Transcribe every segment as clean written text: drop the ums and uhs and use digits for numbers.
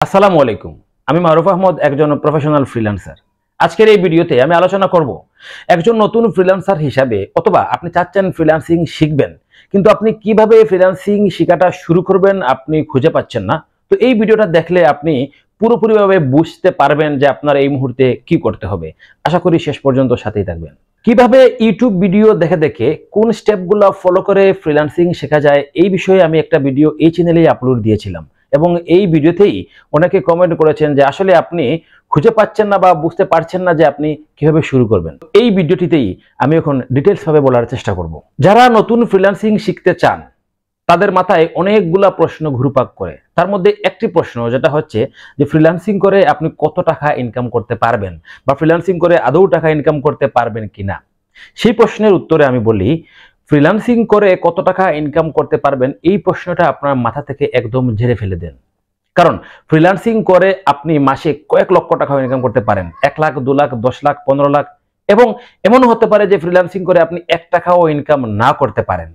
আসসালামু আলাইকুম। আমি মারুফ আহমদ, একজন প্রফেশনাল ফ্রিল্যান্সার। আজকের এই ভিডিওতে আমি আলোচনা করব একজন নতুন ফ্রিল্যান্সার হিসাবে, অথবা আপনি চাচ্ছেন ফ্রিল্যান্সিং শিখবেন কিন্তু আপনি কিভাবে ফ্রিল্যান্সিং শেখাটা শুরু করবেন আপনি খুঁজে পাচ্ছেন না। তো এই ভিডিওটা দেখলে আপনি পুরোপুরিভাবে বুঝতে পারবেন যে আপনার এই মুহূর্তে কি করতে হবে। আশা করি শেষ পর্যন্ত সাথেই থাকবেন। কিভাবে ইউটিউব ভিডিও দেখে দেখে কোন স্টেপগুলো ফলো করে ফ্রিল্যান্সিং শেখা যায়, এই বিষয়ে আমি একটা ভিডিও এই চ্যানেলেই আপলোড দিয়েছিলাম এবং এই ভিডিওতেই অনেকে কমেন্ট করেছেন যে আসলে আপনি খুঁজে পাচ্ছেন না বা বুঝতে পারছেন না যে আপনি কিভাবে শুরু করবেন। এই ভিডিওটিতেই আমি এখন ডিটেইলস ভাবে বলার চেষ্টা করব। যারা নতুন ফ্রিল্যান্সিং শিখতে চান তাদের মাথায় অনেকগুলা প্রশ্ন ঘুরপাক করে। তার মধ্যে একটি প্রশ্ন যেটা হচ্ছে যে ফ্রিল্যান্সিং করে আপনি কত টাকা ইনকাম করতে পারবেন বা ফ্রিল্যান্সিং করে আদৌ টাকা ইনকাম করতে পারবেন কিনা। সেই প্রশ্নের উত্তরে আমি বলি, ফ্রিল্যান্সিং করে কত টাকা ইনকাম করতে পারবেন এই প্রশ্নটা আপনার মাথা থেকে একদম ঝেড়ে ফেলে দেন। কারণ ফ্রিল্যান্সিং করে আপনি মাসে কয়েক লক্ষ টাকা ইনকাম করতে পারেন, 1 লাখ, 2 লাখ, 10 লাখ, 15 লাখ, এবং এমনও হতে পারে যে ফ্রিল্যান্সিং করে আপনি 1 টাকাও ইনকাম না করতে পারেন।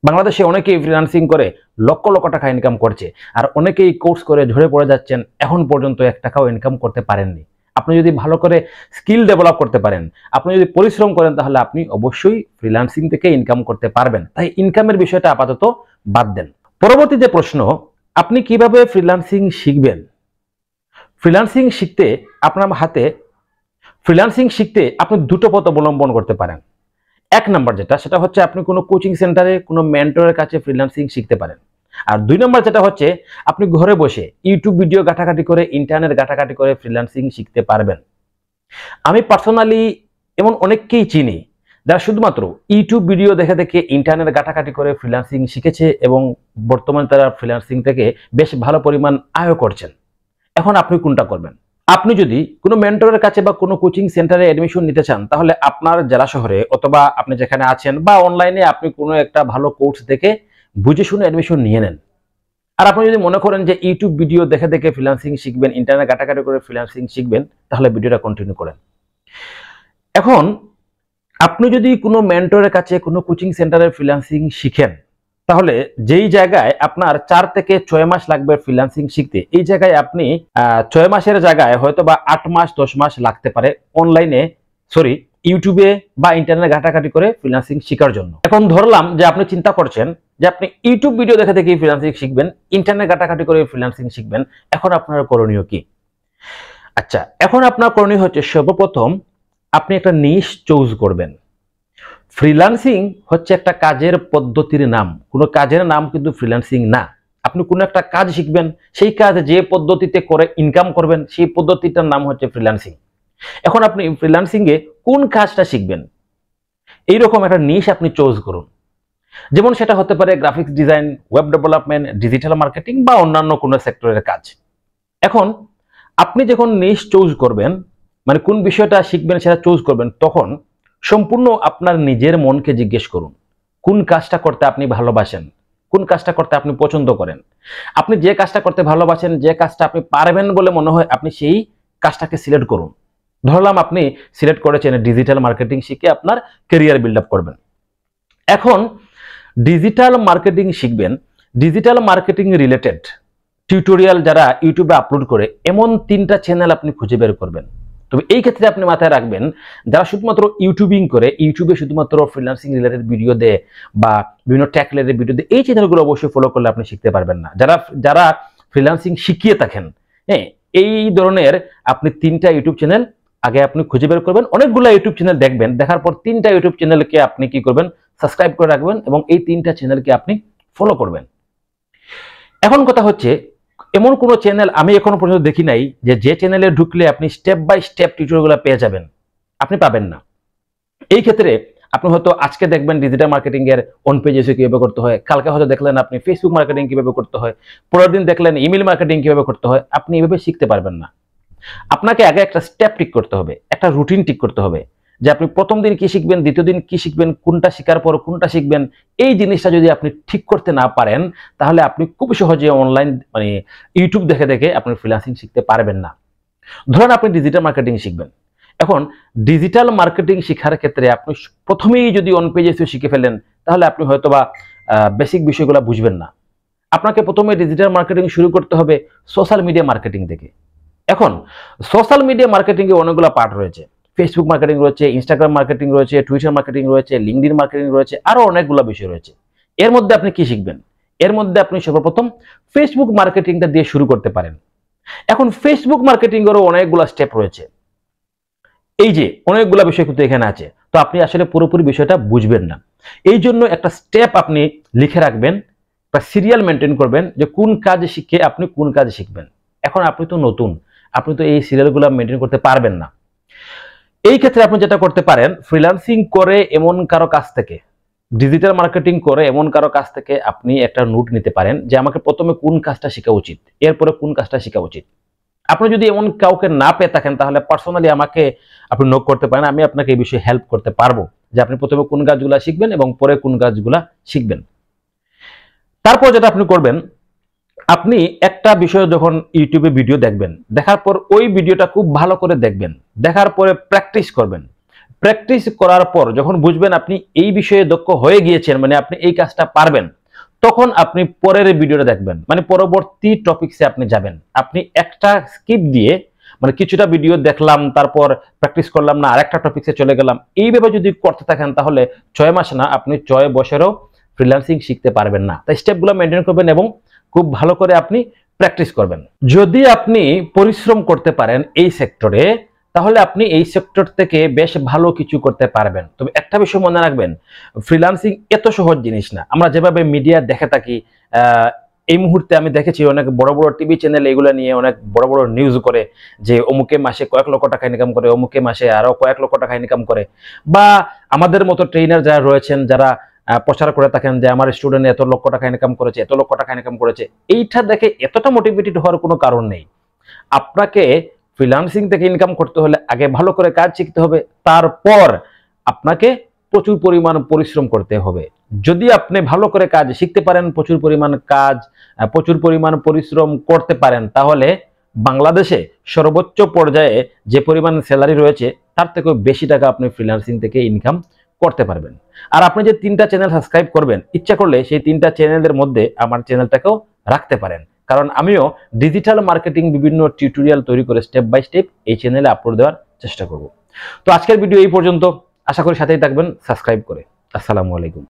বাংলাদেশে অনেকেই ফ্রিল্যান্সিং করে লক্ষ লক্ষ টাকা ইনকাম করছে, আর অনেকেই কোর্স করে ঝরে পড়ে যাচ্ছেন, এখন পর্যন্ত 1 টাকাও ইনকাম করতে পারেননি। আপনি যদি ভালো করে স্কিল ডেভেলপ করতে পারেন, আপনি যদি পরিশ্রম করেন, তাহলে আপনি অবশ্যই ফ্রিল্যান্সিং থেকে ইনকাম করতে পারবেন। তাই ইনকামের বিষয়টা আপাতত বাদ দেন। পরবর্তী যে প্রশ্ন, আপনি কিভাবে ফ্রিল্যান্সিং শিখবেন। ফ্রিল্যান্সিং শিখতে আপনার হাতে ফ্রিল্যান্সিং শিখতে আপনি দুটো পথ অবলম্বন করতে পারেন। এক নাম্বার সেটা হচ্ছে আপনি কোনো কোচিং সেন্টারে কোনো মেন্টরের কাছে ফ্রিল্যান্সিং শিখতে পারেন। আর 2 নাম্বার যেটা হচ্ছে আপনি ঘরে বসে ইউটিউব ভিডিও ঘাটাঘাটি করে, ইন্টারনেট ঘাটাঘাটি করে ফ্রিল্যান্সিং শিখতে পারবেন। আমি পার্সোনালি এমন অনেককেই চিনি যারা শুধুমাত্র ইউটিউব ভিডিও দেখে দেখে ইন্টারনেট ঘাটাঘাটি করে ফ্রিল্যান্সিং শিখেছে এবং বর্তমানে তারা ফ্রিল্যান্সিং থেকে বেশ ভালো পরিমাণ আয় করছেন। এখন আপনি কোনটা করবেন? আপনি যদি কোনো মেন্টরের কাছে বা কোনো কোচিং সেন্টারে অ্যাডমিশন নিতে চান, তাহলে আপনার জেলা শহরে অথবা আপনি যেখানে আছেন বা অনলাইনে আপনি কোনো একটা ভালো কোর্স দেখে বুঝে শুনে অ্যাডমিশন নিয়ে নেন। আর আপনি যদি মনে করেন যে ইউটিউব ভিডিও দেখে দেখে ফ্রিল্যান্সিং শিখবেন, ইন্টারনেট ঘাটাঘাটি করে ফ্রিল্যান্সিং শিখবেন, তাহলে ভিডিওটা কন্টিনিউ করেন। এখন আপনি যদি কোনো মেন্টরের কাছে কোনো কোচিং সেন্টারে ফ্রিল্যান্সিং শিখেন, তাহলে যেই জায়গায় আপনার 4 থেকে 6 মাস লাগবে ফ্রিল্যান্সিং শিখতে, এই জায়গায় আপনি 6 মাসের জায়গায় হয়তো বা 8 মাস 10 মাস লাগতে পারে অনলাইনে ইউটিউবে বা ইন্টারনেট ঘাটাঘাটি করে ফ্রিল্যান্সিং শেখার জন্য। এখন ধরলাম যে আপনি চিন্তা করছেন যে আপনি ইউটিউব ভিডিও দেখে দেখে ফ্রিল্যান্সিং শিখবেন, ইন্টারনেট ঘাটাঘাটি করে ফ্রিল্যান্সিং শিখবেন। এখন আপনার করণীয় কি? আচ্ছা, এখন আপনার করণীয় হচ্ছে সর্বপ্রথম আপনি একটা নিশ চুজ করবেন। ফ্রিল্যান্সিং হচ্ছে একটা কাজের পদ্ধতির নাম, কোনো কাজের নাম কিন্তু ফ্রিল্যান্সিং না। আপনি কোনো একটা কাজ শিখবেন, সেই কাজ যে পদ্ধতিতে করে ইনকাম করবেন, সেই পদ্ধতিটার নাম হচ্ছে ফ্রিল্যান্সিং। এখন আপনি ফ্রিল্যান্সিং এ কোন কাজটা শিখবেন, এইরকম একটা নিশ আপনি চুজ করুন। যেমন সেটা হতে পারে graphics design, web development, digital marketing বা অন্যান্য কোনো সেক্টরের কাজ। এখন আপনি যখন নিশ চুজ করবেন, মানে কোন বিষয়টা শিখবেন সেটা চুজ করবেন, তখন সম্পূর্ণ আপনার নিজের মনকে জিজ্ঞেস করুন কোন কাজটা করতে আপনি ভালোবাসেন, কোন কাজটা করতে আপনি পছন্দ করেন। আপনি যে কাজটা করতে ভালোবাসেন, যে কাজটা আপনি পারবেন বলে মনে হয়, আপনি সেই কাজটাকে সিলেক্ট করুন। ধরলাম আপনি সিলেক্ট করেছেন ডিজিটাল মার্কেটিং শিখে আপনার ক্যারিয়ার বিল্ড আপ করবেন। এখন ডিজিটাল মার্কেটিং শিখবেন, ডিজিটাল মার্কেটিং রিলেটেড টিউটোরিয়াল যারা ইউটিউবে আপলোড করে এমন 3টা চ্যানেল আপনি খুঁজে বের করবেন। তবে এই ক্ষেত্রে আপনি মাথায় রাখবেন, যারা শুধুমাত্র ইউটিউবিং করে, ইউটিউবে শুধুমাত্র ফ্রিল্যান্সিং রিলেটেড ভিডিও দেয় বা বিভিন্ন ট্যাগ রিলেটেড ভিডিও দেয়, এই চ্যানেলগুলো অবশ্যই ফলো করলে আপনি শিখতে পারবেন না। যারা ফ্রিল্যান্সিং শিখিয়ে থাকেন, হ্যাঁ, এই ধরনের আপনি 3টা ইউটিউব চ্যানেল আগে আপনি খুঁজে বের করবেন। অনেকগুলো ইউটিউব চ্যানেল দেখবেন, দেখার পর 3টা ইউটিউব চ্যানেলকে আপনি কি করবেন, সাবস্ক্রাইব করে রাখবেন এবং এই 3টা চ্যানেলকে আপনি ফলো করবেন। এখন কথা হচ্ছে, এমন কোনো চ্যানেল আমি এখনো পর্যন্ত দেখি নাই যে চ্যানেলে ঢুকলে আপনি স্টেপ বাই স্টেপ টিউটোরিয়ালগুলো পেয়ে যাবেন। আপনি পাবেন না। এই ক্ষেত্রে আপনি হয়তো আজকে দেখবেন ডিজিটাল মার্কেটিং এর অন পেজ এসে কিভাবে করতে হয়, কালকে হয়তো দেখলেন আপনি ফেসবুক মার্কেটিং কিভাবে করতে হয়, পরের দিন দেখলেন ইমেল মার্কেটিং কিভাবে করতে হয়। আপনি এভাবে শিখতে পারবেন না। আপনাকে আগে একটা স্টেপ ঠিক করতে হবে, একটা রুটিন ঠিক করতে হবে যে আপনি প্রথম দিন কি শিখবেন, দ্বিতীয় দিন কি শিখবেন, কোনটা শেখার পর কোনটা শিখবেন। এই জিনিসটা যদি আপনি ঠিক করতে না পারেন, তাহলে আপনি খুব সহজে অনলাইন ইউটিউব দেখে দেখে আপনি ফ্রিল্যান্সিং শিখতে পারবেন না। ধরেন আপনি ডিজিটাল মার্কেটিং শিখবেন। এখন ডিজিটাল মার্কেটিং শেখার ক্ষেত্রে আপনি প্রথমেই যদি অন পেজে শিখে ফেলেন, তাহলে আপনি হয়তোবা বেসিক বিষয়গুলো বুঝবেন না। আপনাকে প্রথমে ডিজিটাল মার্কেটিং শুরু করতে হবে সোশ্যাল মিডিয়া মার্কেটিং থেকে। এখন সোশ্যাল মিডিয়া মার্কেটিং এ অনেকগুলো পার্ট রয়েছে। ফেসবুক মার্কেটিং রয়েছে, ইনস্টাগ্রাম মার্কেটিং রয়েছে, টুইটার মার্কেটিং রয়েছে, লিঙ্কডইন মার্কেটিং রয়েছে, আরো অনেকগুলো বিষয় রয়েছে। এর মধ্যে আপনি কি শিখবেন? এর মধ্যে আপনি সর্বপ্রথম ফেসবুক মার্কেটিংটা দিয়ে শুরু করতে পারেন। এখন ফেসবুক মার্কেটিং এরও অনেকগুলো স্টেপ রয়েছে। এই যে অনেকগুলো বিষয় কিন্তু এখানে আছে, তো আপনি আসলে পুরোপুরি বিষয়টা বুঝবেন না। এই জন্য একটা স্টেপ আপনি লিখে রাখবেন বা সিরিয়াল মেনটেন করবেন যে কোন কাজ শিখে আপনি কোন কাজ শিখবেন। এখন আপনি তো নতুন, আপনি তো এই সিরিয়ালগুলো মেনটেন করতে পারবেন না। এই ক্ষেত্রে আপনি যেটা করতে পারেন, ফ্রিল্যান্সিং করে এমন কারো কাছ থেকে, ডিজিটাল মার্কেটিং করে এমন কারো কাছ থেকে আপনি একটা নোট নিতে পারেন যে আমাকে প্রথমে কোন কাজটা শেখা উচিত, এরপরে কোন কাজটা শেখা উচিত। আপনি যদি এমন কাউকে না পেয়ে থাকেন তাহলে পার্সোনালি আমাকে আপনি নোট করতে পারেন, আমি আপনাকে এই বিষয়ে হেল্প করতে পারবো যে আপনি প্রথমে কোন কাজগুলো শিখবেন এবং পরে কোন কাজগুলো শিখবেন। তারপর যেটা আপনি করবেন, আপনি একটা বিষয় যখন ইউটিউবে ভিডিও দেখবেন, দেখার পর ওই ভিডিওটা খুব ভালো করে দেখবেন, দেখার পরে প্র্যাকটিস করবেন। প্র্যাকটিস করার পর যখন বুঝবেন আপনি এই বিষয়ে দক্ষ হয়ে গিয়েছেন, মানে আপনি এই কাজটা পারবেন, তখন আপনি পরের ভিডিওটা দেখবেন, মানে পরবর্তী টপিকসে আপনি যাবেন। আপনি একটা স্কিপ দিয়ে, মানে কিছুটা ভিডিও দেখলাম তারপর প্র্যাকটিস করলাম না, আরেকটা টপিকসে চলে গেলাম, এইভাবে যদি করতে থাকেন তাহলে 6 মাস না, আপনি 6 বছরেও ফ্রিল্যান্সিং শিখতে পারবেন না। তাই স্টেপগুলো মেনটেন করবেন এবং খুব ভালো করে আপনি প্র্যাকটিস করবেন। যদি আপনি পরিশ্রম করতে পারেন এই সেক্টরে, তাহলে আপনি এই সেক্টর থেকে বেশ ভালো কিছু করতে পারবেন। তবে একটা বিষয় মনে রাখবেন, ফ্রিল্যান্সিং এত সহজ জিনিস না। আমরা যেভাবে মিডিয়া দেখে থাকি, এই মুহূর্তে আমি দেখেছি অনেক বড় বড় টিভি চ্যানেল এগুলো নিয়ে অনেক বড় বড় নিউজ করে যে অমুকে মাসে কয়েক লক্ষ টাকা ইনকাম করে, অমুকে মাসে আরো কয়েক লক্ষ টাকা ইনকাম করে। বা আমাদের মতো ট্রেনার যারা রয়েছেন, যারা প্রচার করে থাকেন যে আমার স্টুডেন্ট এত লক্ষ টাকা ইনকাম করেছে, এত লক্ষ টাকা ইনকাম করেছে, এইটা দেখে এতটা মোটিভেটেড হওয়ার কোনো কারণ নেই। আপনাকে ফ্রিল্যান্সিং থেকে ইনকাম করতে হলে আগে ভালো করে কাজ শিখতে হবে, তারপর আপনাকে প্রচুর পরিমাণ পরিশ্রম করতে হবে। যদি আপনি ভালো করে কাজ শিখতে পারেন, প্রচুর পরিমাণ কাজ, প্রচুর পরিমাণ পরিশ্রম করতে পারেন, তাহলে বাংলাদেশে সর্বোচ্চ পর্যায়ে যে পরিমাণ স্যালারি রয়েছে তার থেকেও বেশি টাকা আপনি ফ্রিল্যান্সিং থেকে ইনকাম করতে পারবেন। আর আপনি যে 3টা চ্যানেল সাবস্ক্রাইব করবেন, ইচ্ছা করলে সেই 3টা চ্যানেলের মধ্যে আমার চ্যানেলটাকেও রাখতে পারেন, কারণ আমিও ডিজিটাল মার্কেটিং বিভিন্ন টিউটোরিয়াল তৈরি করে স্টেপ বাই স্টেপ এই চ্যানেলে আপলোড দেওয়ার চেষ্টা করব। তো আজকের ভিডিও এই পর্যন্ত, আশা করি সাথেই থাকবেন সাবস্ক্রাইব করে। আসসালামু আলাইকুম।